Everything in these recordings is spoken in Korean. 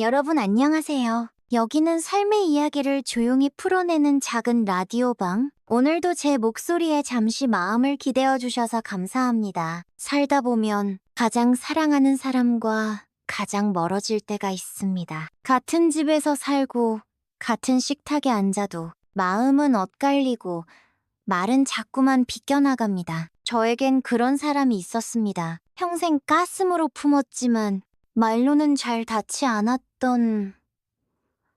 여러분 안녕하세요. 여기는 삶의 이야기를 조용히 풀어내는 작은 라디오방. 오늘도 제 목소리에 잠시 마음을 기대어 주셔서 감사합니다. 살다 보면 가장 사랑하는 사람과 가장 멀어질 때가 있습니다. 같은 집에서 살고 같은 식탁에 앉아도 마음은 엇갈리고 말은 자꾸만 비껴나갑니다. 저에겐 그런 사람이 있었습니다. 평생 가슴으로 품었지만 말로는 잘 닿지 않았던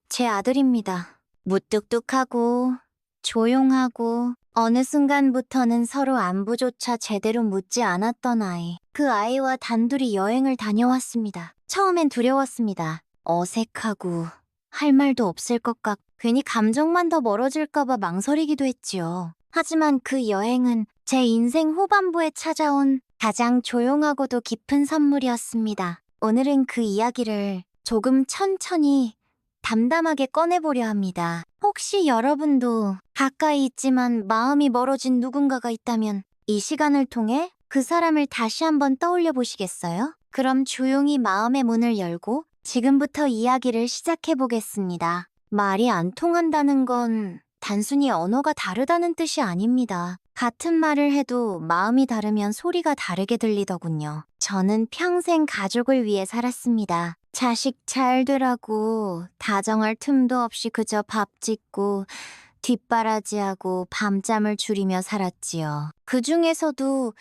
제 아들입니다. 무뚝뚝하고 조용하고 어느 순간부터는 서로 안부조차 제대로 묻지 않았던 아이. 그 아이와 단둘이 여행을 다녀왔습니다. 처음엔 두려웠습니다. 어색하고 할 말도 없을 것 같고 괜히 감정만 더 멀어질까봐 망설이기도 했지요. 하지만 그 여행은 제 인생 후반부에 찾아온 가장 조용하고도 깊은 선물이었습니다. 오늘은 그 이야기를 조금 천천히 담담하게 꺼내보려 합니다. 혹시 여러분도 가까이 있지만 마음이 멀어진 누군가가 있다면 이 시간을 통해 그 사람을 다시 한번 떠올려 보시겠어요? 그럼 조용히 마음의 문을 열고 지금부터 이야기를 시작해 보겠습니다. 말이 안 통한다는 건 단순히 언어가 다르다는 뜻이 아닙니다. 같은 말을 해도 마음이 다르면 소리가 다르게 들리더군요. 저는 평생 가족을 위해 살았습니다. 자식 잘 되라고 다정할 틈도 없이 그저 밥 짓고 뒷바라지하고 밤잠을 줄이며 살았지요. 그 중에서도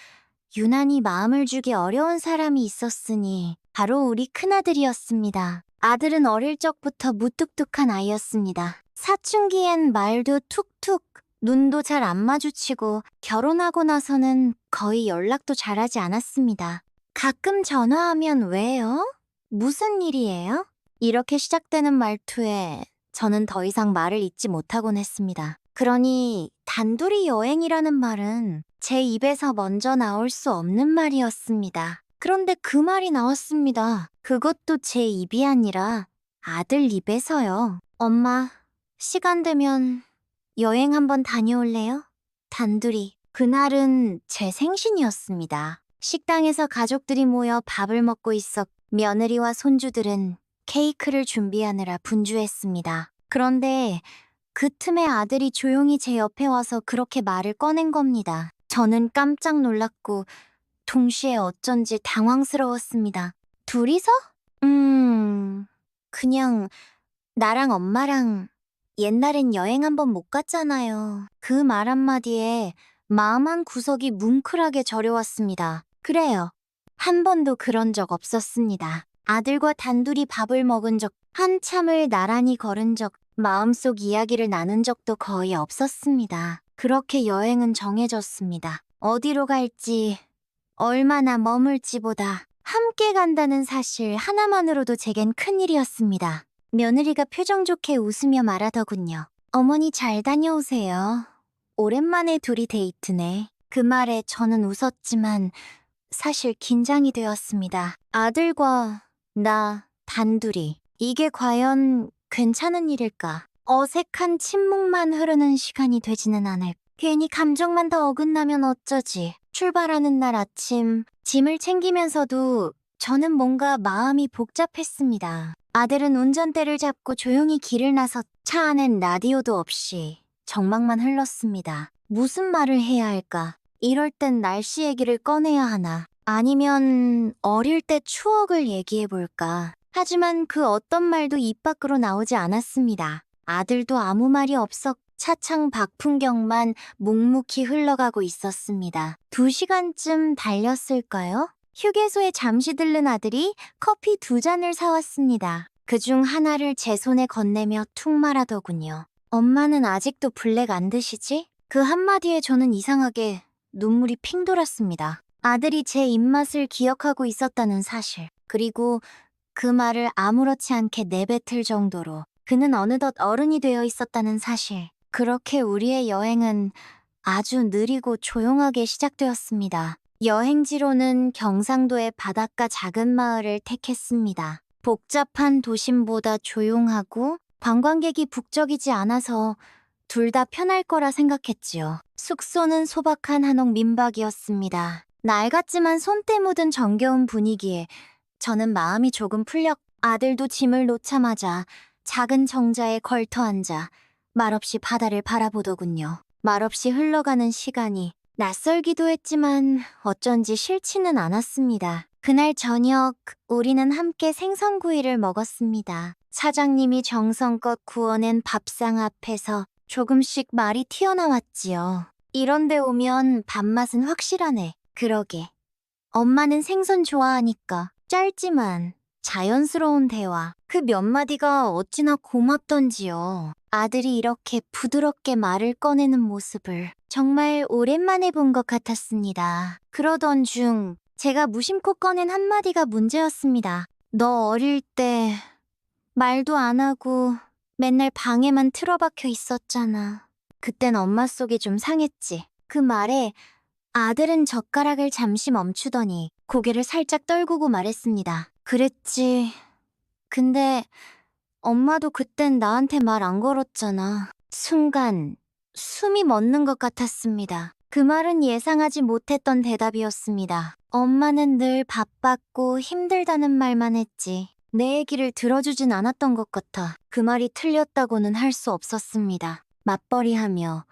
유난히 마음을 주기 어려운 사람이 있었으니 바로 우리 큰아들이었습니다. 아들은 어릴 적부터 무뚝뚝한 아이였습니다. 사춘기엔 말도 툭툭, 눈도 잘 안 마주치고 결혼하고 나서는 거의 연락도 잘하지 않았습니다. 가끔 전화하면 왜요? 무슨 일이에요? 이렇게 시작되는 말투에 저는 더 이상 말을 잇지 못하곤 했습니다. 그러니 단둘이 여행이라는 말은 제 입에서 먼저 나올 수 없는 말이었습니다. 그런데 그 말이 나왔습니다. 그것도 제 입이 아니라 아들 입에서요. 엄마, 시간 되면 여행 한번 다녀올래요? 단둘이. 그날은 제 생신이었습니다. 식당에서 가족들이 모여 밥을 먹고 있었 며느리와 손주들은 케이크를 준비하느라 분주했습니다. 그런데 그 틈에 아들이 조용히 제 옆에 와서 그렇게 말을 꺼낸 겁니다. 저는 깜짝 놀랐고 동시에 어쩐지 당황스러웠습니다. 둘이서? 그냥 나랑 엄마랑 옛날엔 여행 한번 못 갔잖아요. 그 말 한마디에 마음 한 구석이 뭉클하게 저려왔습니다. 그래요. 한 번도 그런 적 없었습니다. 아들과 단둘이 밥을 먹은 적, 한참을 나란히 걸은 적, 마음속 이야기를 나눈 적도 거의 없었습니다. 그렇게 여행은 정해졌습니다. 어디로 갈지, 얼마나 머물지보다 함께 간다는 사실 하나만으로도 제겐 큰일이었습니다. 며느리가 표정 좋게 웃으며 말하더군요. 어머니 잘 다녀오세요. 오랜만에 둘이 데이트네. 그 말에 저는 웃었지만 사실 긴장이 되었습니다. 아들과 나 단둘이. 이게 과연 괜찮은 일일까? 어색한 침묵만 흐르는 시간이 되지는 않을. 괜히 감정만 더 어긋나면 어쩌지. 출발하는 날 아침, 짐을 챙기면서도 저는 뭔가 마음이 복잡했습니다. 아들은 운전대를 잡고 조용히 길을 나서 차 안엔 라디오도 없이 정막만 흘렀습니다. 무슨 말을 해야 할까? 이럴 땐 날씨 얘기를 꺼내야 하나? 아니면 어릴 때 추억을 얘기해볼까? 하지만 그 어떤 말도 입 밖으로 나오지 않았습니다. 아들도 아무 말이 없었 차창 밖 풍경만 묵묵히 흘러가고 있었습니다. 2시간쯤 달렸을까요? 휴게소에 잠시 들른 아들이 커피 2잔을 사왔습니다. 그중 하나를 제 손에 건네며 툭 말하더군요. 엄마는 아직도 블랙 안 드시지? 그 한마디에 저는 이상하게 눈물이 핑 돌았습니다. 아들이 제 입맛을 기억하고 있었다는 사실, 그리고 그 말을 아무렇지 않게 내뱉을 정도로 그는 어느덧 어른이 되어 있었다는 사실. 그렇게 우리의 여행은 아주 느리고 조용하게 시작되었습니다. 여행지로는 경상도의 바닷가 작은 마을을 택했습니다. 복잡한 도심보다 조용하고 관광객이 북적이지 않아서 둘 다 편할 거라 생각했지요. 숙소는 소박한 한옥 민박이었습니다. 낡았지만 손때 묻은 정겨운 분위기에 저는 마음이 조금 풀렸고 아들도 짐을 놓자마자 작은 정자에 걸터 앉아 말없이 바다를 바라보더군요. 말없이 흘러가는 시간이 낯설기도 했지만 어쩐지 싫지는 않았습니다. 그날 저녁 우리는 함께 생선구이를 먹었습니다. 사장님이 정성껏 구워낸 밥상 앞에서 조금씩 말이 튀어나왔지요. 이런데 오면 밥맛은 확실하네. 그러게. 엄마는 생선 좋아하니까 짧지만 자연스러운 대화. 그 몇 마디가 어찌나 고맙던지요. 아들이 이렇게 부드럽게 말을 꺼내는 모습을 정말 오랜만에 본 것 같았습니다. 그러던 중 제가 무심코 꺼낸 한마디가 문제였습니다. 너 어릴 때 말도 안 하고 맨날 방에만 틀어박혀 있었잖아. 그땐 엄마 속이 좀 상했지. 그 말에 아들은 젓가락을 잠시 멈추더니 고개를 살짝 떨구고 말했습니다. 그랬지. 근데 엄마도 그땐 나한테 말 안 걸었잖아. 순간 숨이 멎는 것 같았습니다. 그 말은 예상하지 못했던 대답이었습니다. 엄마는 늘 바빴고 힘들다는 말만 했지. 내 얘기를 들어주진 않았던 것 같아. 그 말이 틀렸다고는 할 수 없었습니다. 맞벌이하며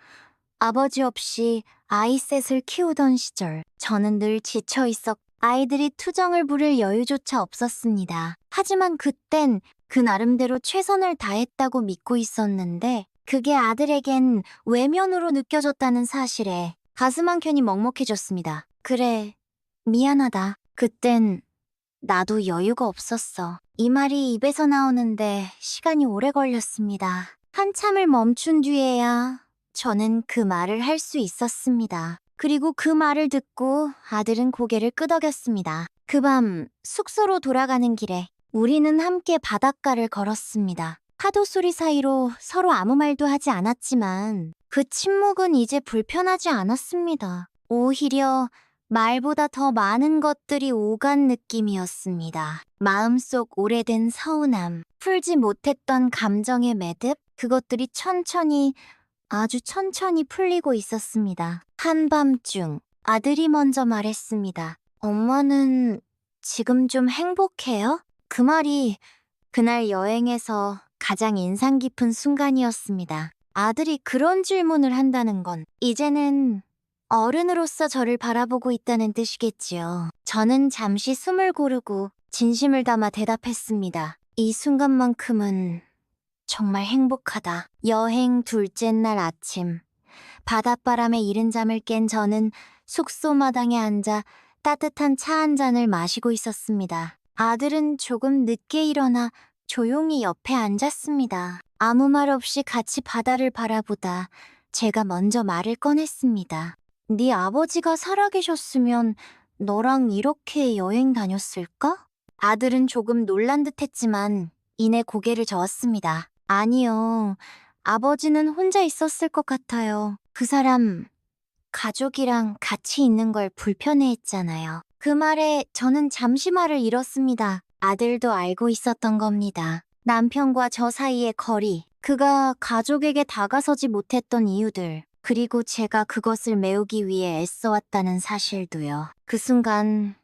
아버지 없이 아이셋을 키우던 시절, 저는 늘 지쳐 있었고 아이들이 투정을 부릴 여유조차 없었습니다. 하지만 그땐 그 나름대로 최선을 다했다고 믿고 있었는데 그게 아들에겐 외면으로 느껴졌다는 사실에 가슴 한켠이 먹먹해졌습니다. 그래, 미안하다. 그땐 나도 여유가 없었어. 이 말이 입에서 나오는데 시간이 오래 걸렸습니다. 한참을 멈춘 뒤에야 저는 그 말을 할 수 있었습니다. 그리고 그 말을 듣고 아들은 고개를 끄덕였습니다. 그 밤 숙소로 돌아가는 길에 우리는 함께 바닷가를 걸었습니다. 파도 소리 사이로 서로 아무 말도 하지 않았지만 그 침묵은 이제 불편하지 않았습니다. 오히려 말보다 더 많은 것들이 오간 느낌이었습니다. 마음속 오래된 서운함, 풀지 못했던 감정의 매듭, 그것들이 아주 천천히 풀리고 있었습니다. 한밤중 아들이 먼저 말했습니다. 엄마는 지금 좀 행복해요? 그 말이 그날 여행에서 가장 인상 깊은 순간이었습니다. 아들이 그런 질문을 한다는 건 이제는 어른으로서 저를 바라보고 있다는 뜻이겠지요. 저는 잠시 숨을 고르고 진심을 담아 대답했습니다. 이 순간만큼은 정말 행복하다. 여행 둘째 날 아침, 바닷바람에 이른 잠을 깬 저는 숙소 마당에 앉아 따뜻한 차 한 잔을 마시고 있었습니다. 아들은 조금 늦게 일어나 조용히 옆에 앉았습니다. 아무 말 없이 같이 바다를 바라보다 제가 먼저 말을 꺼냈습니다. 네 아버지가 살아계셨으면 너랑 이렇게 여행 다녔을까? 아들은 조금 놀란 듯했지만 이내 고개를 저었습니다. 아니요. 아버지는 혼자 있었을 것 같아요. 그 사람 가족이랑 같이 있는 걸 불편해했잖아요. 그 말에 저는 잠시 말을 잃었습니다. 아들도 알고 있었던 겁니다. 남편과 저 사이의 거리, 그가 가족에게 다가서지 못했던 이유들, 그리고 제가 그것을 메우기 위해 애써왔다는 사실도요. 그 순간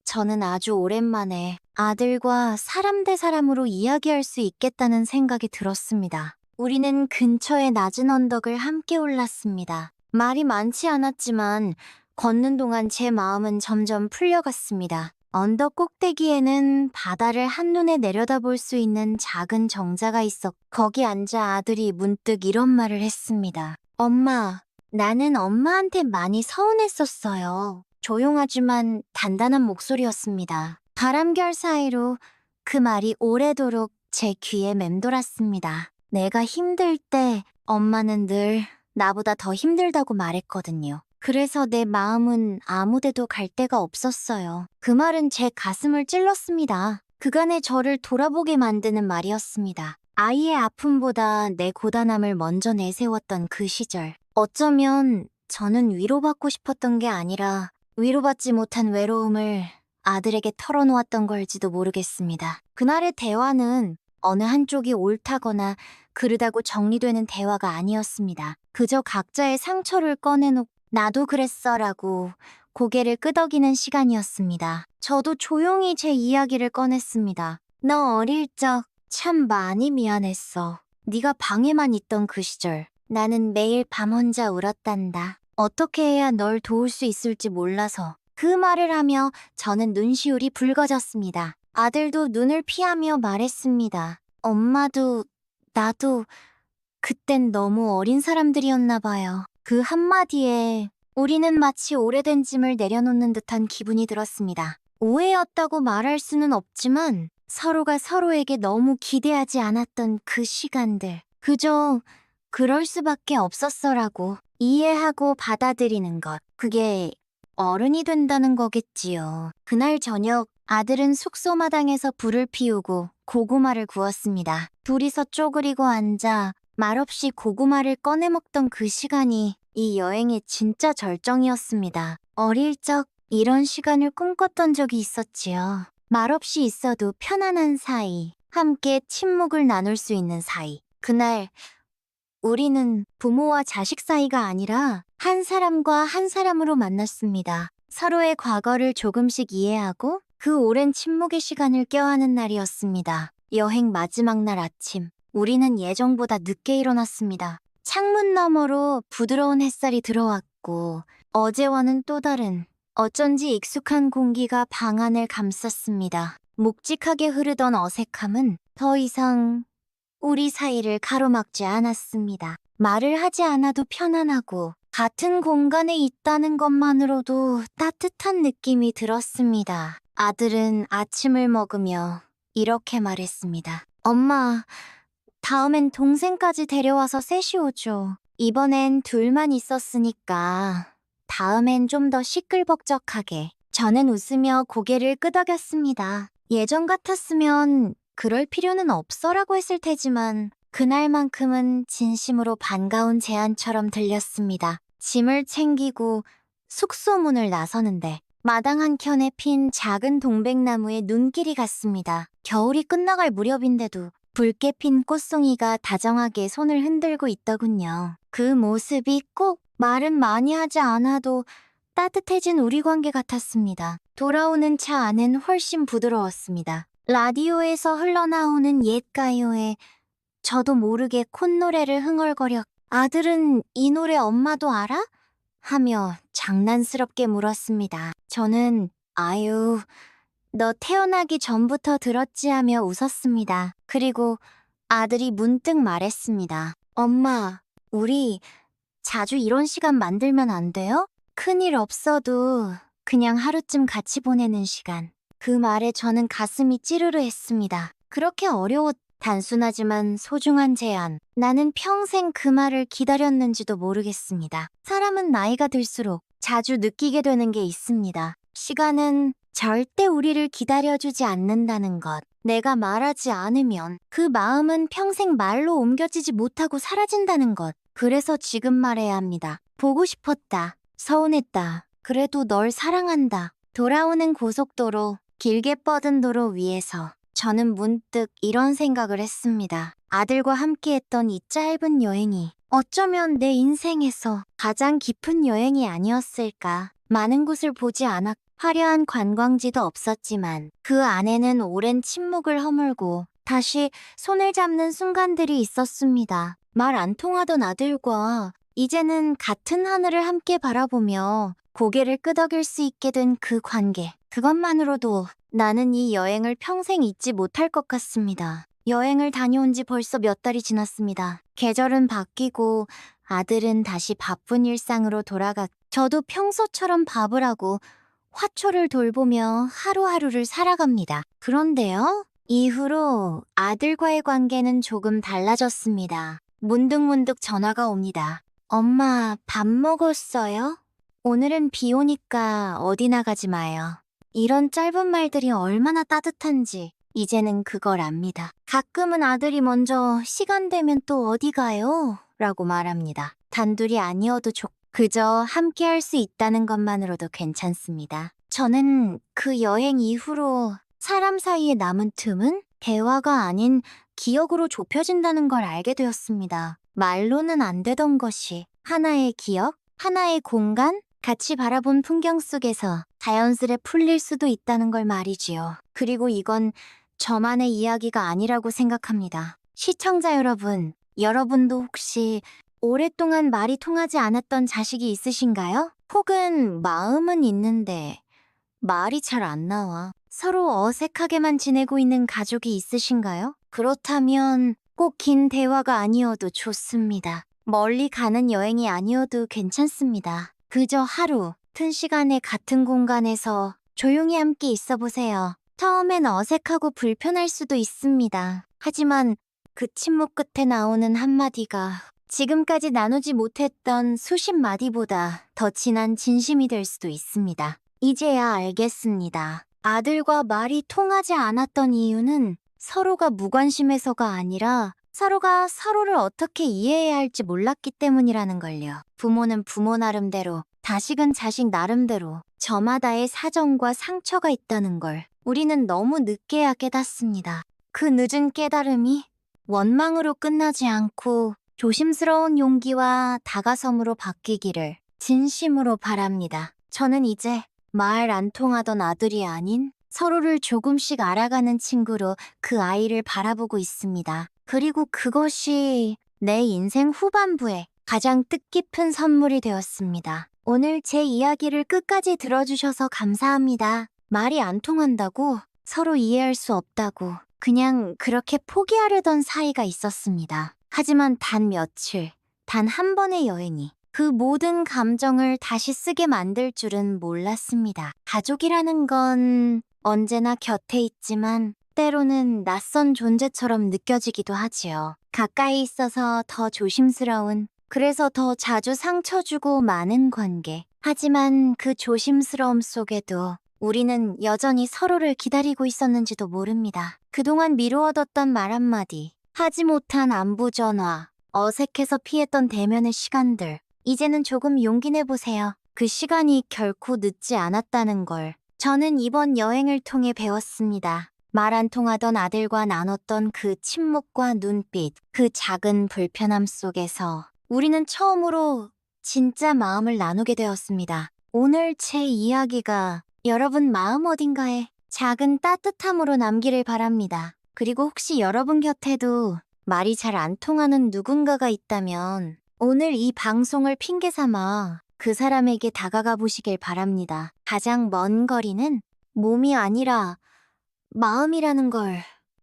저는 아주 오랜만에 아들과 사람 대 사람으로 이야기할 수 있겠다는 생각이 들었습니다. 우리는 근처의 낮은 언덕을 함께 올랐습니다. 말이 많지 않았지만 걷는 동안 제 마음은 점점 풀려갔습니다. 언덕 꼭대기에는 바다를 한눈에 내려다볼 수 있는 작은 정자가 있어 거기 앉아 아들이 문득 이런 말을 했습니다. 엄마, 나는 엄마한테 많이 서운했었어요. 조용하지만 단단한 목소리였습니다. 바람결 사이로 그 말이 오래도록 제 귀에 맴돌았습니다. 내가 힘들 때 엄마는 늘 나보다 더 힘들다고 말했거든요. 그래서 내 마음은 아무데도 갈 데가 없었어요. 그 말은 제 가슴을 찔렀습니다. 그간의 저를 돌아보게 만드는 말이었습니다. 아이의 아픔보다 내 고단함을 먼저 내세웠던 그 시절. 어쩌면 저는 위로받고 싶었던 게 아니라 위로받지 못한 외로움을 아들에게 털어놓았던 걸지도 모르겠습니다. 그날의 대화는 어느 한쪽이 옳다거나 그르다고 정리되는 대화가 아니었습니다. 그저 각자의 상처를 꺼내놓고 나도 그랬어라고 고개를 끄덕이는 시간이었습니다. 저도 조용히 제 이야기를 꺼냈습니다. 너 어릴 적 참 많이 미안했어. 네가 방에만 있던 그 시절. 나는 매일 밤 혼자 울었단다. 어떻게 해야 널 도울 수 있을지 몰라서. 그 말을 하며 저는 눈시울이 붉어졌습니다. 아들도 눈을 피하며 말했습니다. 엄마도 나도 그땐 너무 어린 사람들이었나 봐요. 그 한마디에 우리는 마치 오래된 짐을 내려놓는 듯한 기분이 들었습니다. 오해였다고 말할 수는 없지만 서로가 서로에게 너무 기대하지 않았던 그 시간들. 그저 그럴 수밖에 없었어라고 이해하고 받아들이는 것. 그게 어른이 된다는 거겠지요. 그날 저녁 아들은 숙소 마당에서 불을 피우고 고구마를 구웠습니다. 둘이서 쪼그리고 앉아 말없이 고구마를 꺼내 먹던 그 시간이 이 여행의 진짜 절정이었습니다. 어릴 적 이런 시간을 꿈꿨던 적이 있었지요. 말없이 있어도 편안한 사이, 함께 침묵을 나눌 수 있는 사이. 그날 우리는 부모와 자식 사이가 아니라 한 사람과 한 사람으로 만났습니다. 서로의 과거를 조금씩 이해하고 그 오랜 침묵의 시간을 껴안은 날이었습니다. 여행 마지막 날 아침, 우리는 예정보다 늦게 일어났습니다. 창문 너머로 부드러운 햇살이 들어왔고 어제와는 또 다른 어쩐지 익숙한 공기가 방 안을 감쌌습니다. 묵직하게 흐르던 어색함은 더 이상 우리 사이를 가로막지 않았습니다. 말을 하지 않아도 편안하고 같은 공간에 있다는 것만으로도 따뜻한 느낌이 들었습니다. 아들은 아침을 먹으며 이렇게 말했습니다. 엄마, 다음엔 동생까지 데려와서 셋이 오죠. 이번엔 둘만 있었으니까 다음엔 좀 더 시끌벅적하게. 저는 웃으며 고개를 끄덕였습니다. 예전 같았으면 그럴 필요는 없어라고 했을 테지만 그날만큼은 진심으로 반가운 제안처럼 들렸습니다. 짐을 챙기고 숙소 문을 나서는데 마당 한켠에 핀 작은 동백나무에 눈길이 갔습니다. 겨울이 끝나갈 무렵인데도 붉게 핀 꽃송이가 다정하게 손을 흔들고 있더군요. 그 모습이 꼭 말은 많이 하지 않아도 따뜻해진 우리 관계 같았습니다. 돌아오는 차 안은 훨씬 부드러웠습니다. 라디오에서 흘러나오는 옛 가요에 저도 모르게 콧노래를 흥얼거려 아들은 이 노래 엄마도 알아? 하며 장난스럽게 물었습니다. 저는 아유, 너 태어나기 전부터 들었지 하며 웃었습니다. 그리고 아들이 문득 말했습니다. 엄마, 우리 자주 이런 시간 만들면 안 돼요? 큰일 없어도 그냥 하루쯤 같이 보내는 시간. 그 말에 저는 가슴이 찌르르 했습니다. 그렇게 단순하지만 소중한 제안. 나는 평생 그 말을 기다렸는지도 모르겠습니다. 사람은 나이가 들수록 자주 느끼게 되는 게 있습니다. 시간은 절대 우리를 기다려주지 않는다는 것. 내가 말하지 않으면 그 마음은 평생 말로 옮겨지지 못하고 사라진다는 것. 그래서 지금 말해야 합니다. 보고 싶었다. 서운했다. 그래도 널 사랑한다. 돌아오는 고속도로, 길게 뻗은 도로 위에서 저는 문득 이런 생각을 했습니다. 아들과 함께했던 이 짧은 여행이 어쩌면 내 인생에서 가장 깊은 여행이 아니었을까. 많은 곳을 보지 않았 화려한 관광지도 없었지만 그 안에는 오랜 침묵을 허물고 다시 손을 잡는 순간들이 있었습니다. 말 안 통하던 아들과 이제는 같은 하늘을 함께 바라보며 고개를 끄덕일 수 있게 된 그 관계. 그것만으로도 나는 이 여행을 평생 잊지 못할 것 같습니다. 여행을 다녀온 지 벌써 몇 달이 지났습니다. 계절은 바뀌고 아들은 다시 바쁜 일상으로 저도 평소처럼 밥을 하고 화초를 돌보며 하루하루를 살아갑니다. 그런데요, 이후로 아들과의 관계는 조금 달라졌습니다. 문득문득 전화가 옵니다. 엄마, 밥 먹었어요? 오늘은 비 오니까 어디 나가지 마요. 이런 짧은 말들이 얼마나 따뜻한지 이제는 그걸 압니다. 가끔은 아들이 먼저 시간 되면 또 어디 가요? 라고 말합니다. 단둘이 아니어도 그저 함께할 수 있다는 것만으로도 괜찮습니다. 저는 그 여행 이후로 사람 사이에 남은 틈은 대화가 아닌 기억으로 좁혀진다는 걸 알게 되었습니다. 말로는 안 되던 것이 하나의 기억, 하나의 공간, 같이 바라본 풍경 속에서 자연스레 풀릴 수도 있다는 걸 말이지요. 그리고 이건 저만의 이야기가 아니라고 생각합니다. 시청자 여러분, 여러분도 혹시 오랫동안 말이 통하지 않았던 자식이 있으신가요? 혹은 마음은 있는데 말이 잘 안 나와 서로 어색하게만 지내고 있는 가족이 있으신가요? 그렇다면 꼭 긴 대화가 아니어도 좋습니다. 멀리 가는 여행이 아니어도 괜찮습니다. 그저 하루, 같은 시간에 같은 공간에서 조용히 함께 있어 보세요. 처음엔 어색하고 불편할 수도 있습니다. 하지만 그 침묵 끝에 나오는 한마디가 지금까지 나누지 못했던 수십 마디보다 더 진한 진심이 될 수도 있습니다. 이제야 알겠습니다. 아들과 말이 통하지 않았던 이유는 서로가 무관심해서가 아니라 서로가 서로를 어떻게 이해해야 할지 몰랐기 때문이라는 걸요. 부모는 부모 나름대로, 자식은 자식 나름대로 저마다의 사정과 상처가 있다는 걸 우리는 너무 늦게야 깨닫습니다. 그 늦은 깨달음이 원망으로 끝나지 않고 조심스러운 용기와 다가섬으로 바뀌기를 진심으로 바랍니다. 저는 이제 말 안 통하던 아들이 아닌 서로를 조금씩 알아가는 친구로 그 아이를 바라보고 있습니다. 그리고 그것이 내 인생 후반부에 가장 뜻깊은 선물이 되었습니다. 오늘 제 이야기를 끝까지 들어주셔서 감사합니다. 말이 안 통한다고, 서로 이해할 수 없다고 그냥 그렇게 포기하려던 사이가 있었습니다. 하지만 단 며칠, 단 한 번의 여행이 그 모든 감정을 다시 쓰게 만들 줄은 몰랐습니다. 가족이라는 건 언제나 곁에 있지만 때로는 낯선 존재처럼 느껴지기도 하지요. 가까이 있어서 더 조심스러운, 그래서 더 자주 상처 주고 많은 관계. 하지만 그 조심스러움 속에도 우리는 여전히 서로를 기다리고 있었는지도 모릅니다. 그동안 미루어뒀던 말 한마디, 하지 못한 안부 전화, 어색해서 피했던 대면의 시간들. 이제는 조금 용기 내보세요. 그 시간이 결코 늦지 않았다는 걸 저는 이번 여행을 통해 배웠습니다. 말 안 통하던 아들과 나눴던 그 침묵과 눈빛, 그 작은 불편함 속에서 우리는 처음으로 진짜 마음을 나누게 되었습니다. 오늘 제 이야기가 여러분 마음 어딘가에 작은 따뜻함으로 남기를 바랍니다. 그리고 혹시 여러분 곁에도 말이 잘 안 통하는 누군가가 있다면 오늘 이 방송을 핑계 삼아 그 사람에게 다가가 보시길 바랍니다. 가장 먼 거리는 몸이 아니라 마음이라는 걸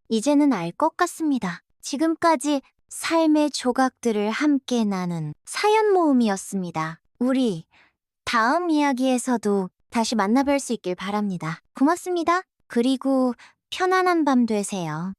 이제는 알 것 같습니다. 지금까지 삶의 조각들을 함께 나눈 사연 모음이었습니다. 우리 다음 이야기에서도 다시 만나뵐 수 있길 바랍니다. 고맙습니다. 그리고 편안한 밤 되세요.